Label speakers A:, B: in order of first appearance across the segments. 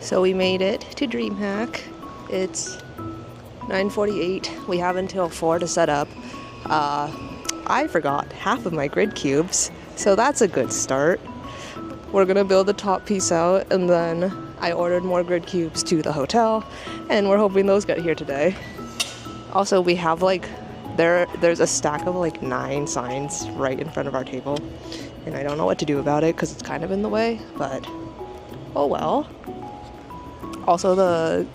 A: So we made it to Dreamhack. It's 9:48. We have until 4 to set up. I forgot half of my grid cubes, so that's a good start. We're gonna build the top piece out, and then I ordered more grid cubes to the hotel, and we're hoping those get here today. Also, we have like there's a stack of like 9 signs right in front of our table, and I don't know what to do about it because it's kind of in the way, but oh well. Also, the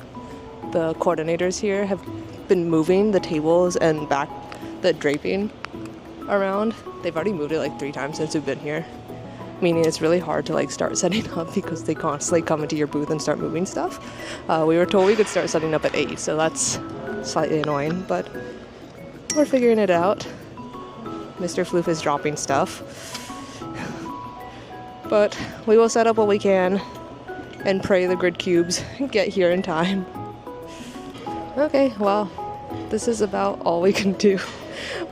A: coordinators here have been moving the tables and back the draping around. They've already moved it like 3 times since we've been here, meaning it's really hard to like start setting up because they constantly come into your booth and start moving stuff. We were told we could start setting up at 8, so that's slightly annoying, but we're figuring it out. Mr. Floof is dropping stuff, but we will set up what we can and pray the grid cubes get here in time. Okay, well, this is about all we can do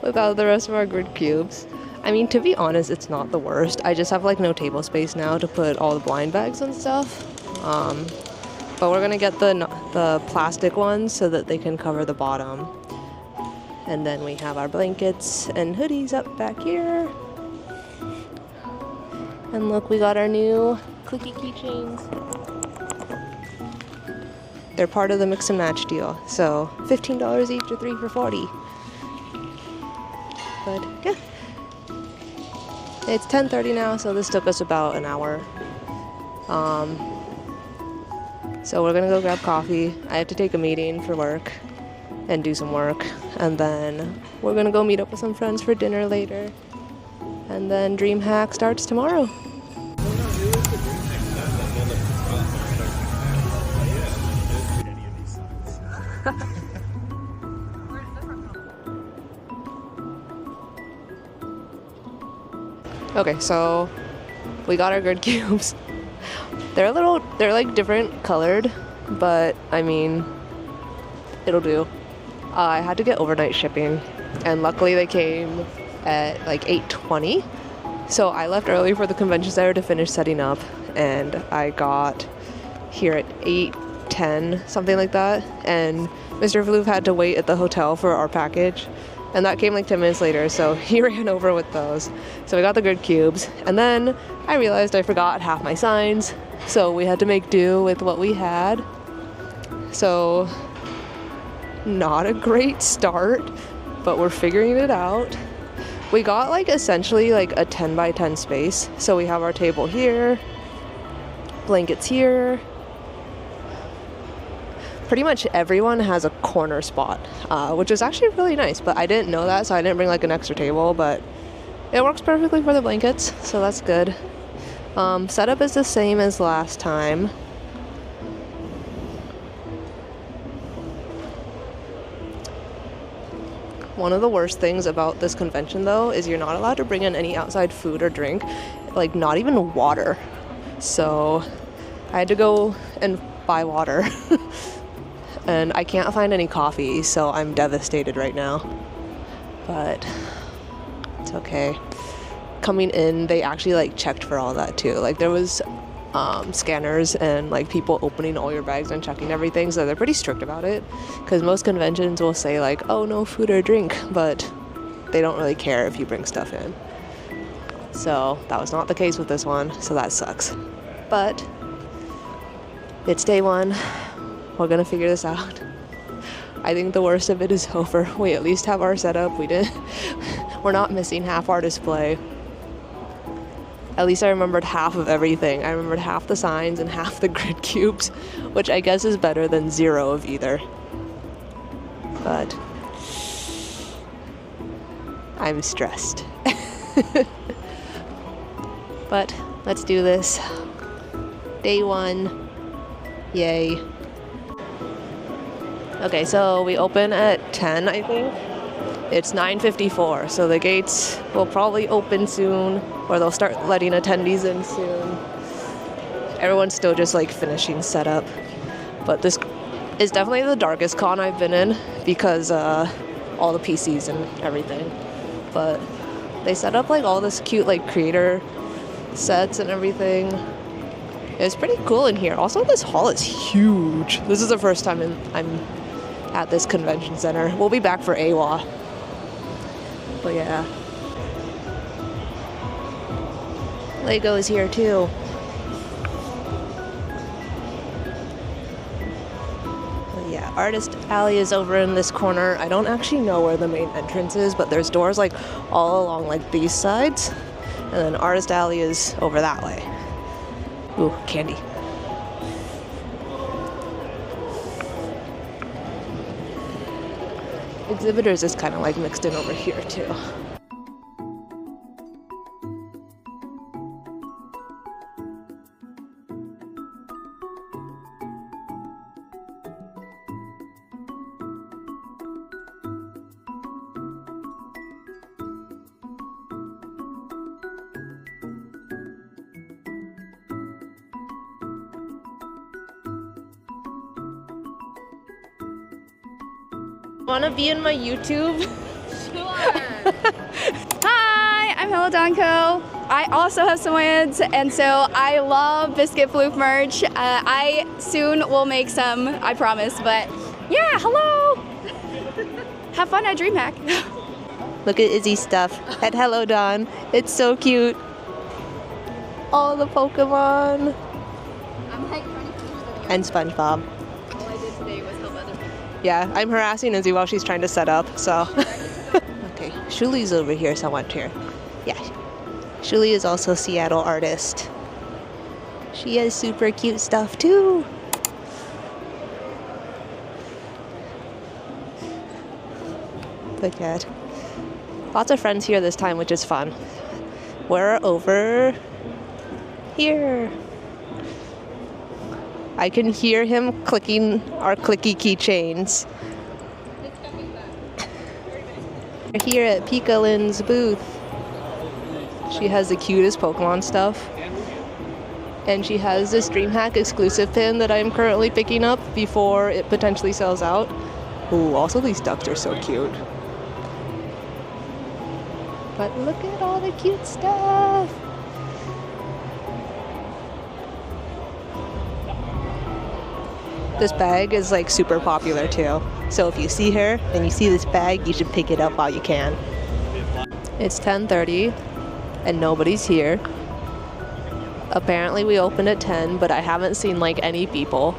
A: without the rest of our grid cubes. I mean, to be honest, it's not the worst. I just have like no table space now to put all the blind bags and stuff. But we're gonna get the plastic ones so that they can cover the bottom. And then we have our blankets and hoodies up back here. And look, we got our new clicky keychains. They're part of the mix and match deal, so $15 each or 3 for $40. But yeah, it's 10:30 now, so this took us about an hour. So we're gonna go grab coffee. I have to take a meeting for work and do some work, and then we're gonna go meet up with some friends for dinner later, and then Dreamhack starts tomorrow. Okay, so we got our grid cubes. They're like different colored, but I mean, it'll do. I had to get overnight shipping, and luckily they came at like 8:20. So I left early for the convention center to finish setting up, and I got here at 8:10, something like that. And Mr. Floof had to wait at the hotel for our package, and that came like 10 minutes later, so he ran over with those. So we got the grid cubes, and then I realized I forgot half my signs, so we had to make do with what we had. So not a great start, but we're figuring it out. We got like essentially like a 10 by 10 space, so we have our table here, blankets here. Pretty much everyone has a corner spot, which is actually really nice, but I didn't know that, so I didn't bring like an extra table, but it works perfectly for the blankets, so that's good. Setup is the same as last time. One of the worst things about this convention though is you're not allowed to bring in any outside food or drink, like not even water. So I had to go and buy water. And I can't find any coffee, so I'm devastated right now. But it's okay. Coming in, they actually like checked for all that too. Like there was scanners and like people opening all your bags and checking everything, so they're pretty strict about it. Because most conventions will say like, oh, no food or drink, but they don't really care if you bring stuff in. So that was not the case with this one, so that sucks. But it's day 1. We're gonna figure this out. I think the worst of it is over. We at least have our setup. We're not missing half our display. At least I remembered half of everything. I remembered half the signs and half the grid cubes, which I guess is better than 0 of either. But I'm stressed. But let's do this. Day 1. Yay. Okay, so we open at 10, I think. It's 9:54, so the gates will probably open soon, or they'll start letting attendees in soon. Everyone's still just like finishing setup, but this is definitely the darkest con I've been in because all the PCs and everything. But they set up like all this cute like creator sets and everything. It's pretty cool in here. Also, this hall is huge. This is the first time I'm at this convention center. We'll be back for AWA. But yeah. Lego is here too. But yeah, Artist Alley is over in this corner. I don't actually know where the main entrance is, but there's doors like all along like these sides. And then Artist Alley is over that way. Ooh, candy. Exhibitors is kind of like mixed in over here too. Wanna be in my YouTube?
B: Sure. Hi, I'm Hello Donko. I also have some ads, and so I love Biscuit Floof merch. I soon will make some, I promise. But yeah, hello. Have fun at DreamHack.
A: Look at Izzy's stuff at Hello Don. It's so cute. All the Pokemon.
B: I'm like trying to finish the
A: And SpongeBob.
B: All I did today was help other people.
A: Yeah, I'm harassing Izzy while she's trying to set up, so. Okay, Shuli's over here somewhat here. Yeah. Shuli is also a Seattle artist. She has super cute stuff too. But yeah. Lots of friends here this time, which is fun. We're over here. I can hear him clicking our clicky keychains. We're here at Pika Lynn's booth. She has the cutest Pokemon stuff. And she has this DreamHack exclusive pin that I'm currently picking up before it potentially sells out. Ooh, also these ducks are so cute. But look at all the cute stuff. This bag is like super popular too. So if you see her and you see this bag, you should pick it up while you can. It's 10:30 and nobody's here. Apparently we opened at 10, but I haven't seen like any people.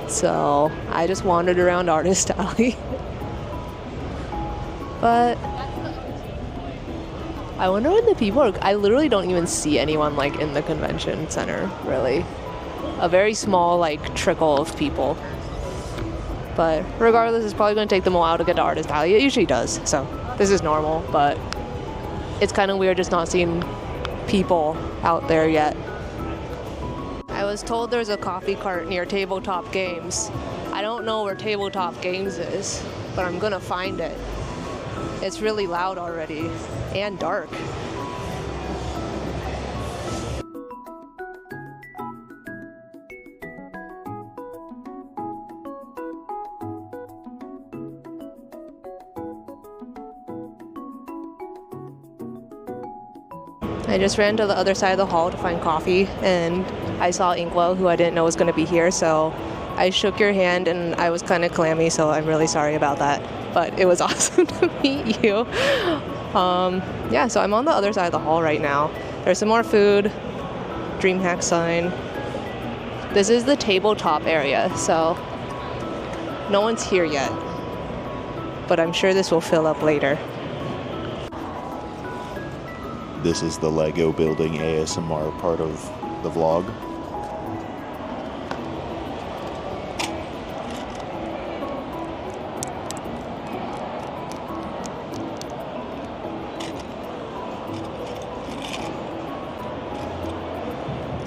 A: So I just wandered around Artist Alley. But I wonder when the people are, I literally don't even see anyone like in the convention center, really. A very small like trickle of people. But regardless, it's probably going to take them a while to get to Artist Alley. It usually does, so this is normal, but it's kind of weird just not seeing people out there yet. I was told there's a coffee cart near Tabletop Games. I don't know where Tabletop Games is, but I'm gonna find it. It's really loud already and dark. I just ran to the other side of the hall to find coffee, and I saw Inkwell, who I didn't know was going to be here, so I shook your hand, and I was kind of clammy, so I'm really sorry about that. But it was awesome to meet you. Yeah, so I'm on the other side of the hall right now. There's some more food, DreamHack sign. This is the tabletop area, so no one's here yet. But I'm sure this will fill up later.
C: This is the Lego building ASMR part of the vlog.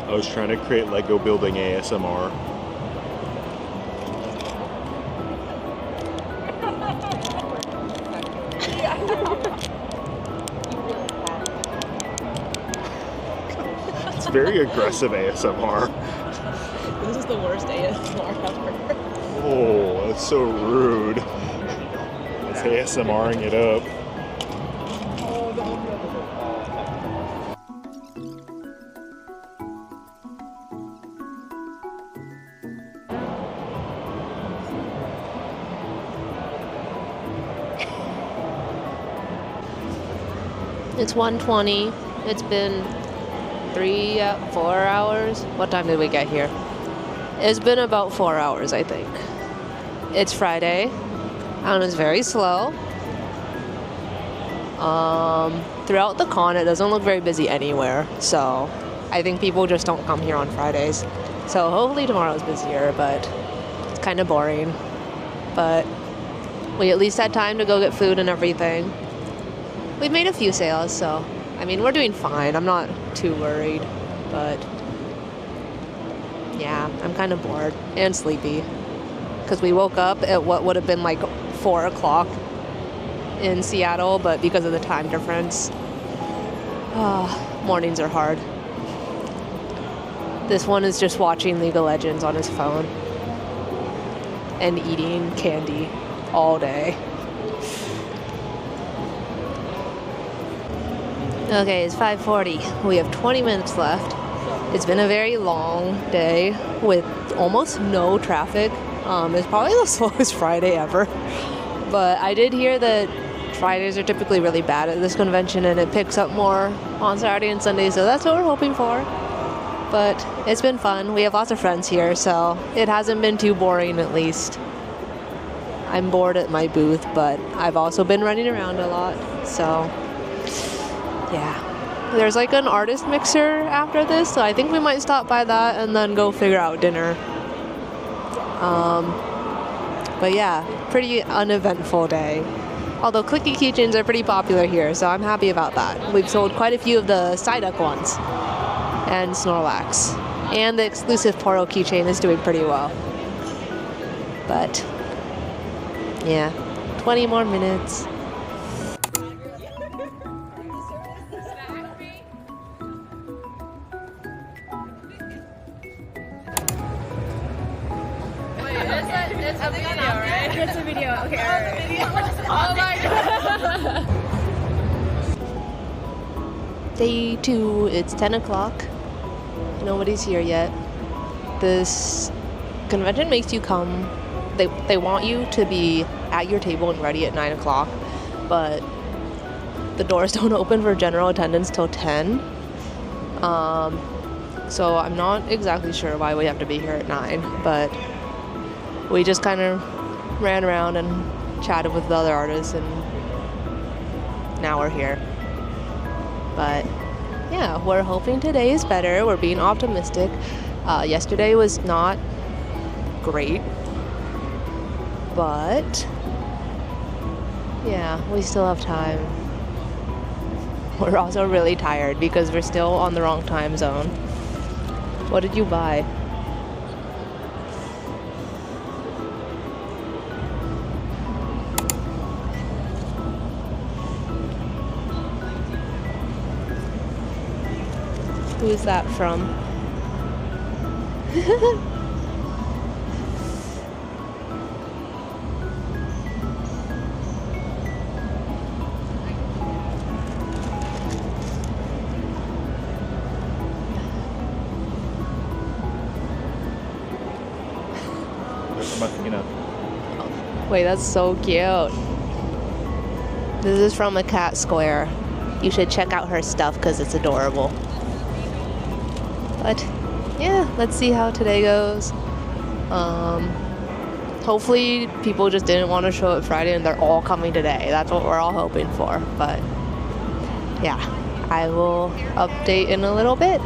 C: I was trying to create Lego building ASMR. It's very aggressive ASMR.
A: This is the worst ASMR ever.
C: Oh, that's so rude. It's ASMRing it up.
A: It's 1:20. It's been 4 hours. What time did we get here? It's been about 4 hours, I think. It's Friday, and it's very slow. Throughout the con, it doesn't look very busy anywhere, so I think people just don't come here on Fridays. So hopefully tomorrow's busier, but it's kind of boring. But we at least had time to go get food and everything. We've made a few sales, so I mean, we're doing fine. I'm not too worried, but yeah, I'm kind of bored and sleepy because we woke up at what would have been like 4 o'clock in Seattle, but because of the time difference, mornings are hard. This one is just watching League of Legends on his phone and eating candy all day. Okay, it's 5:40. We have 20 minutes left. It's been a very long day with almost no traffic. It's probably the slowest Friday ever. But I did hear that Fridays are typically really bad at this convention and it picks up more on Saturday and Sunday, so that's what we're hoping for. But it's been fun. We have lots of friends here, so it hasn't been too boring at least. I'm bored at my booth, but I've also been running around a lot, so yeah. There's like an artist mixer after this, so I think we might stop by that and then go figure out dinner. But yeah, pretty uneventful day. Although clicky keychains are pretty popular here, so I'm happy about that. We've sold quite a few of the Psyduck ones and Snorlax. And the exclusive Poro keychain is doing pretty well. But yeah, 20 more minutes.
B: It's a video, okay. Oh my god!
A: Day 2, it's 10 o'clock. Nobody's here yet. This convention makes you come. They want you to be at your table and ready at 9 o'clock, but the doors don't open for general attendance till 10. So I'm not exactly sure why we have to be here at 9, but we just kind of ran around and chatted with the other artists, and now we're here. But yeah, we're hoping today is better. We're being optimistic. Yesterday was not great, but yeah, we still have time. We're also really tired because we're still on the wrong time zone. What did you buy? Who is that from? Wait, that's so cute. This is from a cat square. You should check out her stuff because it's adorable. But yeah, let's see how today goes. Hopefully people just didn't want to show up Friday and they're all coming today. That's what we're all hoping for. But yeah, I will update in a little bit.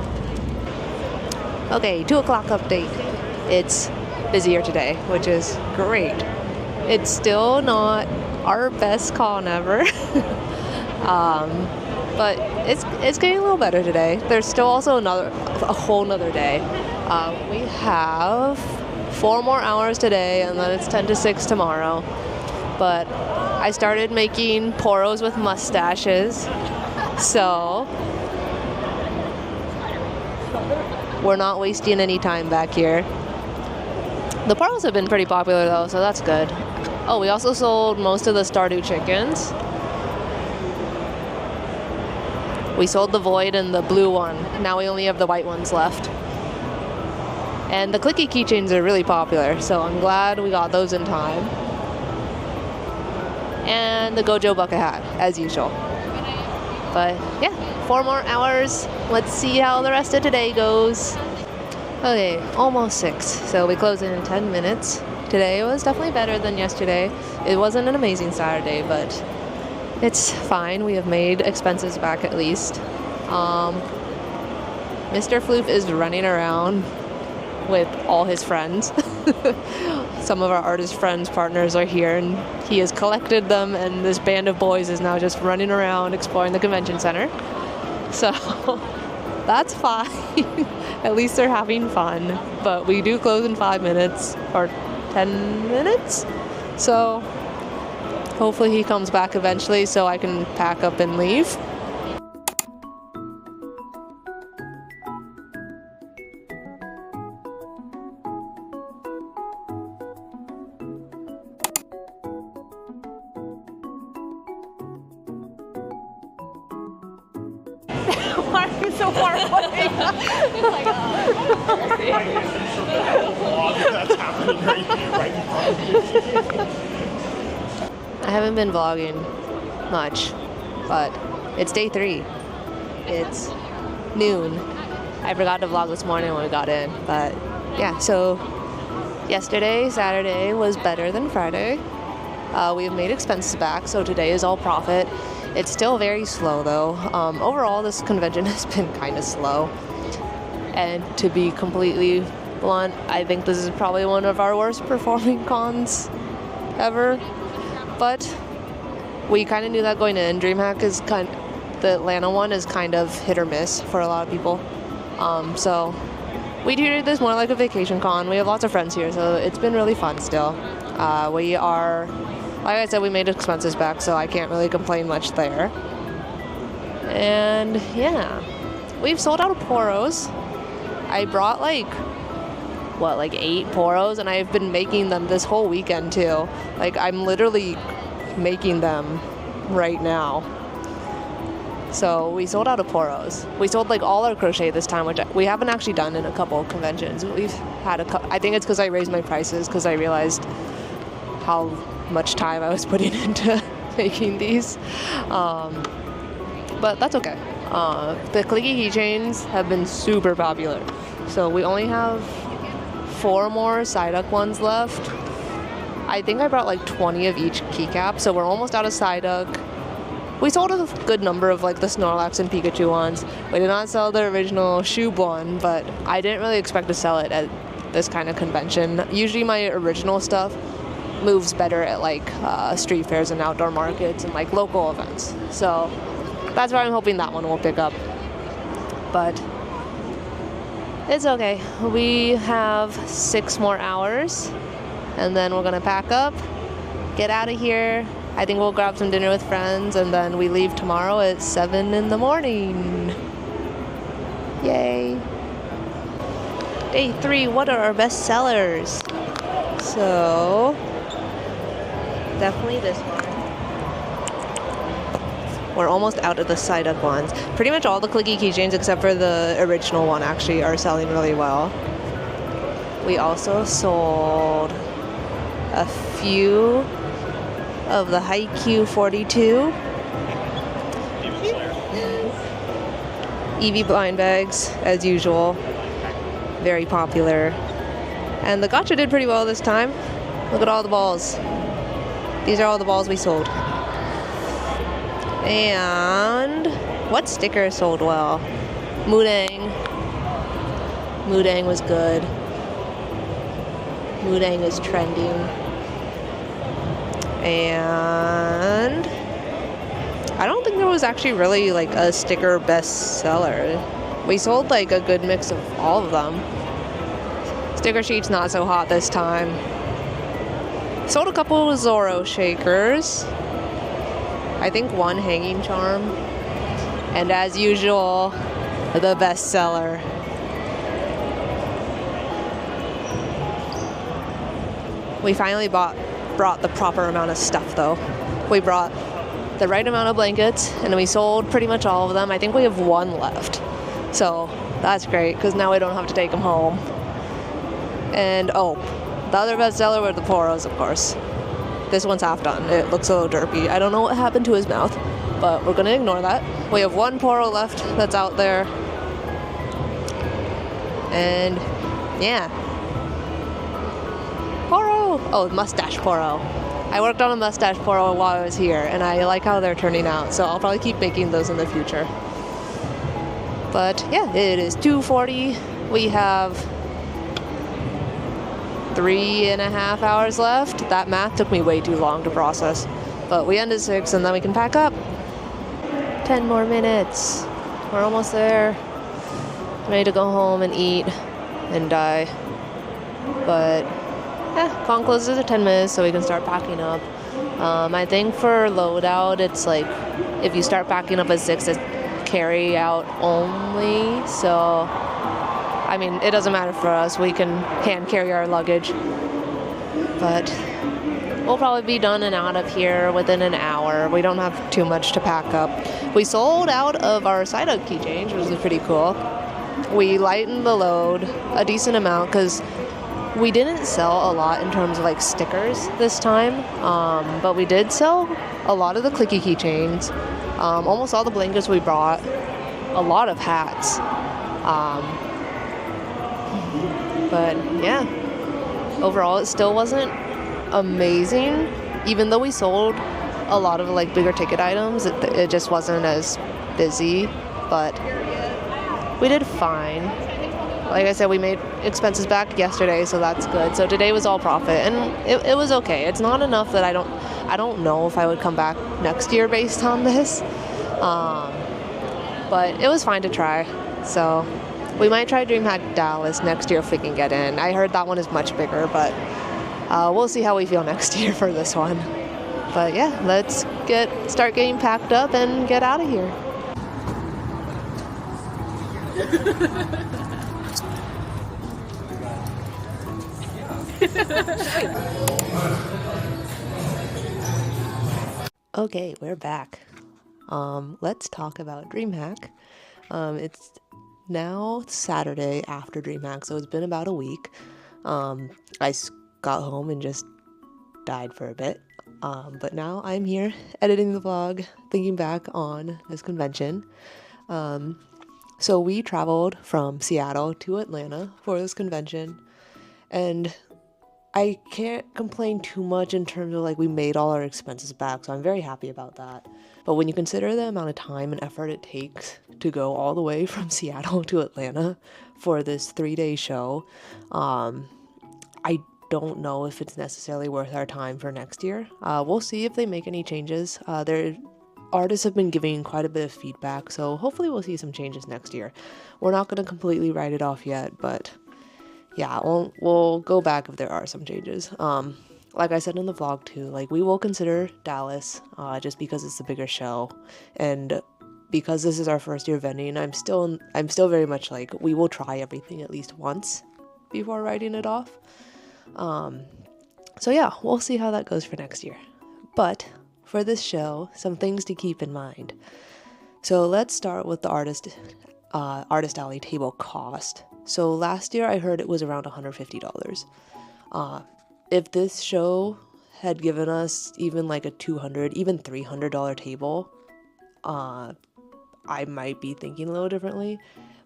A: Okay, 2 o'clock update. It's busier today, which is great. It's still not our best con ever. But it's getting a little better today. There's still also a whole nother day. We have 4 more hours today, and then it's 10 to 6 tomorrow. But I started making Poros with mustaches, so we're not wasting any time back here. The Poros have been pretty popular though, so that's good. Oh, we also sold most of the Stardew chickens. We sold the Void and the blue one. Now we only have the white ones left. And the clicky keychains are really popular, so I'm glad we got those in time. And the Gojo bucket hat, as usual. But yeah, 4 more hours. Let's see how the rest of today goes. Okay, almost 6, so we close in 10 minutes. Today was definitely better than yesterday. It wasn't an amazing Saturday, but it's fine. We have made expenses back at least. Mr. Floof is running around with all his friends. Some of our artist friends' partners are here, and he has collected them, and this band of boys is now just running around exploring the convention center. So that's fine. At least they're having fun. But we do close in 5 minutes, or 10 minutes. So hopefully he comes back eventually so I can pack up and leave. Why are you so far away?
C: That's happening right in front of you.
A: I haven't been vlogging much, but it's day 3. It's noon. I forgot to vlog this morning when we got in, but yeah, so yesterday, Saturday, was better than Friday. We have made expenses back, so today is all profit. It's still very slow though. Overall, this convention has been kind of slow. And to be completely blunt, I think this is probably one of our worst performing cons ever. But we kind of knew that going in. DreamHack is the Atlanta one is kind of hit or miss for a lot of people. So we treated this more like a vacation con. We have lots of friends here, so it's been really fun still. We are, like I said, we made expenses back, so I can't really complain much there. And yeah, we've sold out of Poros. I brought like 8 Poros, and I've been making them this whole weekend too. Like, I'm literally making them right now. So we sold out of Poros. We sold like all our crochet this time, which we haven't actually done in a couple of conventions. We've had I think it's because I raised my prices because I realized how much time I was putting into making these. But that's okay. The clicky keychains have been super popular. So we only have 4 more Psyduck ones left. I think I brought like 20 of each keycap, so we're almost out of Psyduck. We sold a good number of like the Snorlax and Pikachu ones. We did not sell the original Shoob one, but I didn't really expect to sell it at this kind of convention. Usually my original stuff moves better at like street fairs and outdoor markets and like local events. So that's why I'm hoping that one will pick up. But it's okay. We have 6 more hours, and then we're gonna pack up, get out of here. I think we'll grab some dinner with friends, and then we leave tomorrow at 7 in the morning. Yay. Day 3, what are our best sellers? So, definitely this one. We're almost out of the Psyduck ones. Pretty much all the clicky keychains except for the original one actually are selling really well. We also sold a few of the Haikyuu 42 EV blind bags, as usual. Very popular. And the gacha did pretty well this time. Look at all the balls. These are all the balls we sold. And what sticker sold well? Mudang. Mudang was good. Mudang is trending. And I don't think there was actually really like a sticker bestseller. We sold like a good mix of all of them. Sticker sheet's not so hot this time. Sold a couple of Zoro shakers. I think 1 hanging charm. And as usual, the bestseller. We finally brought the proper amount of stuff though. We brought the right amount of blankets, and we sold pretty much all of them. I think we have 1 left. So that's great, because now we don't have to take them home. And oh, the other bestseller were the Poros, of course. This one's half done. It looks a little derpy. I don't know what happened to his mouth. but we're gonna ignore that. We have one Poro left that's out there. And yeah. Poro! Oh, mustache Poro. I worked on a mustache Poro while I was here, and I like how they're turning out, so I'll probably keep making those in the future. But yeah, it is 2:40. We have 3.5 hours left. That math took me way too long to process. But we end at 6 and then we can pack up. 10 more minutes. We're almost there. Ready to go home and eat and die. But yeah, con closes at 10 minutes so we can start packing up. I think for loadout, it's like if you start packing up at 6, it's carry out only. So, I mean, it doesn't matter for us. We can hand carry our luggage. But we'll probably be done and out of here within an hour. We don't have too much to pack up. We sold out of our side hug keychains, which is pretty cool. We lightened the load a decent amount because we didn't sell a lot in terms of like stickers this time, but we did sell a lot of the clicky keychains, almost all the blankets we brought, a lot of hats. But yeah, overall it still wasn't amazing. Even though we sold a lot of like bigger ticket items, it just wasn't as busy, but we did fine. Like I said, we made expenses back yesterday, so that's good. So today was all profit, and it was okay. It's not enough that I don't know if I would come back next year based on this, but it was fine to try. So we might try DreamHack Dallas next year if we can get in. I heard that one is much bigger, but we'll see how we feel next year for this one. But yeah, let's start getting packed up and get out of here. Okay, we're back. Let's talk about DreamHack. It's now Saturday after DreamHack, so it's been about a week. I got home and just died for a bit. But now I'm here editing the vlog, thinking back on this convention. So we traveled from Seattle to Atlanta for this convention, and I can't complain too much in terms of like we made all our expenses back, so I'm very happy about that. But when you consider the amount of time and effort it takes to go all the way from Seattle to Atlanta for this 3-day show, I don't know if it's necessarily worth our time for next year. We'll see if they make any changes. Their artists have been giving quite a bit of feedback, so hopefully we'll see some changes next year. We're not going to completely write it off yet, but yeah, we'll go back if there are some changes. Like I said in the vlog too, like we will consider Dallas just because it's a bigger show, and because this is our first year vending, I'm still very much like we will try everything at least once before writing it off. So yeah, we'll see how that goes for next year. But for this show, some things to keep in mind. So let's start with the Artist Alley table cost. So last year I heard it was around $150. If this show had given us even like a $200, even $300 table, I might be thinking a little differently.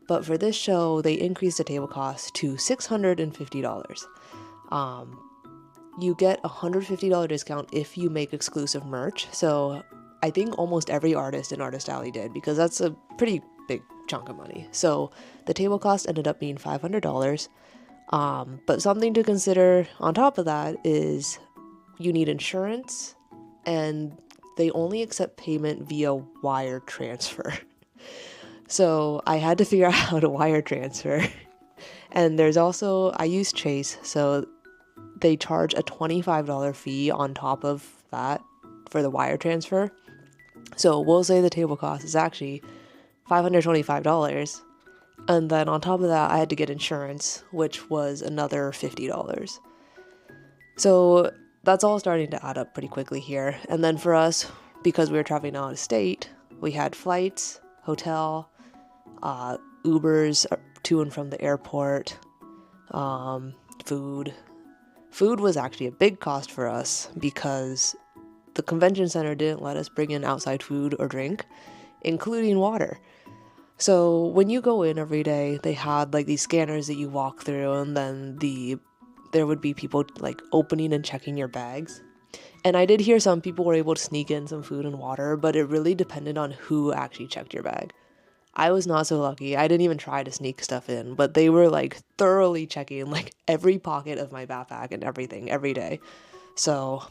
A: But for this show, they increased the table cost to $650. You get a $150 discount if you make exclusive merch. So I think almost every artist in Artist Alley did, because that's a pretty big chunk of money. So the table cost ended up being $500. But something to consider on top of that is you need insurance, and they only accept payment via wire transfer. So I had to figure out how to wire transfer. And there's also, I use Chase, so they charge a $25 fee on top of that for the wire transfer. So we'll say the table cost is actually $525. And then on top of that, I had to get insurance, which was another $50. So that's all starting to add up pretty quickly here. And then for us, because we were traveling out of state, we had flights, hotel, Ubers to and from the airport, food. Food was actually a big cost for us because the convention center didn't let us bring in outside food or drink, including water. So when you go in every day, they had like these scanners that you walk through, and then there would be people like opening and checking your bags. And I did hear some people were able to sneak in some food and water, but it really depended on who actually checked your bag. I was not so lucky. I didn't even try to sneak stuff in, but they were like thoroughly checking like every pocket of my backpack and everything every day. So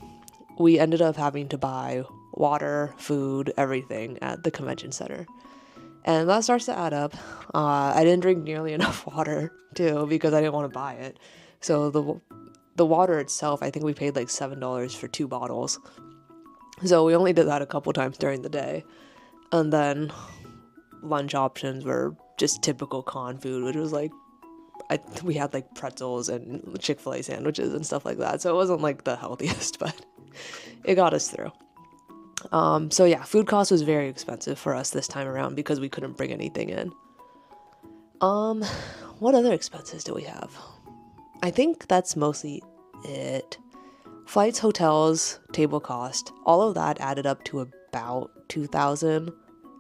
A: we ended up having to buy water, food, everything at the convention center. And that starts to add up. I didn't drink nearly enough water too because I didn't want to buy it. So the water itself, I think we paid like $7 for 2 bottles. So we only did that a couple times during the day. And then lunch options were just typical con food, which was like, we had like pretzels and Chick-fil-A sandwiches and stuff like that. So it wasn't like the healthiest, but it got us through. So yeah, food cost was very expensive for us this time around because we couldn't bring anything in. What other expenses do we have? I think that's mostly it. Flights, hotels, table cost, all of that added up to about $2,000.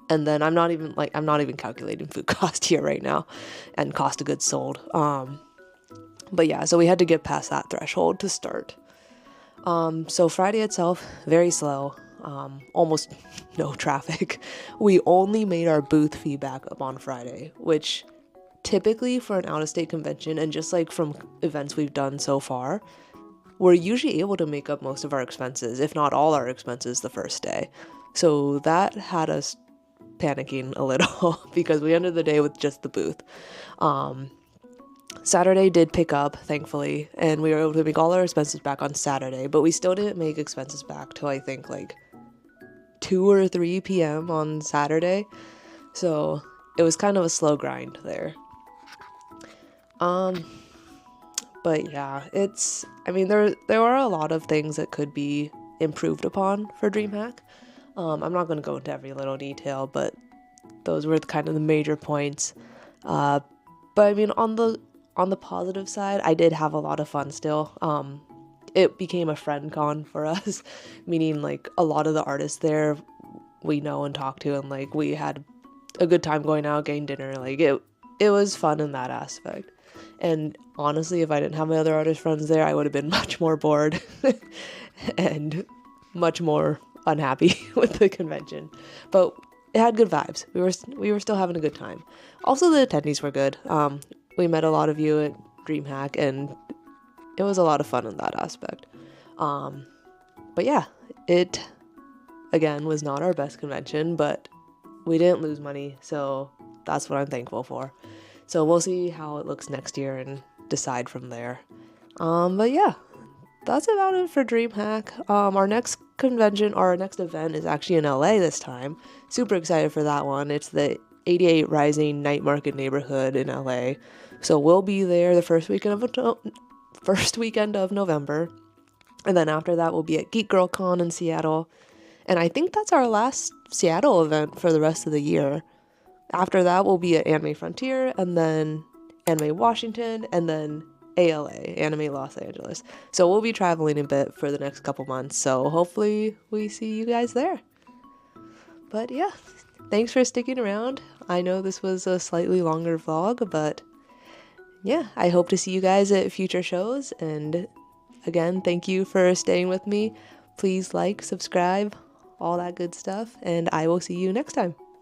A: And then I'm not even calculating food cost here right now and cost of goods sold. But yeah, so we had to get past that threshold to start. So Friday itself, very slow, almost no traffic. We only made our booth fee back up on Friday, which typically for an out-of-state convention and just like from events we've done so far, we're usually able to make up most of our expenses, if not all our expenses the first day. So that had us panicking a little because we ended the day with just the booth. Saturday did pick up, thankfully, and we were able to make all our expenses back on Saturday, but we still didn't make expenses back till I think like 2 or 3 p.m. on Saturday. So it was kind of a slow grind there. But yeah, there are a lot of things that could be improved upon for DreamHack. I'm not going to go into every little detail, but those were kind of the major points. But I mean, on the positive side, I did have a lot of fun still. It became a friend con for us, meaning like a lot of the artists there we know and talk to, and like we had a good time going out, getting dinner. Like it was fun in that aspect. And honestly, if I didn't have my other artist friends there, I would have been much more bored and much more unhappy with the convention. But it had good vibes. We were still having a good time. Also, the attendees were good. We met a lot of you at DreamHack, and it was a lot of fun in that aspect. But yeah, it again was not our best convention, but we didn't lose money, so that's what I'm thankful for. So we'll see how it looks next year and decide from there. But yeah, that's about it for DreamHack. Our next convention, or our next event, is actually in LA this time. Super excited for that one. It's the 88 Rising Night Market neighborhood in LA. So we'll be there the first weekend of November. And then after that, we'll be at Geek Girl Con in Seattle. And I think that's our last Seattle event for the rest of the year. After that, we'll be at Anime Frontier, and then Anime Washington, and then ALA, Anime Los Angeles. So we'll be traveling a bit for the next couple months. So hopefully we see you guys there. But yeah, thanks for sticking around. I know this was a slightly longer vlog, but yeah, I hope to see you guys at future shows. And again, thank you for staying with me. Please like, subscribe, all that good stuff, and I will see you next time.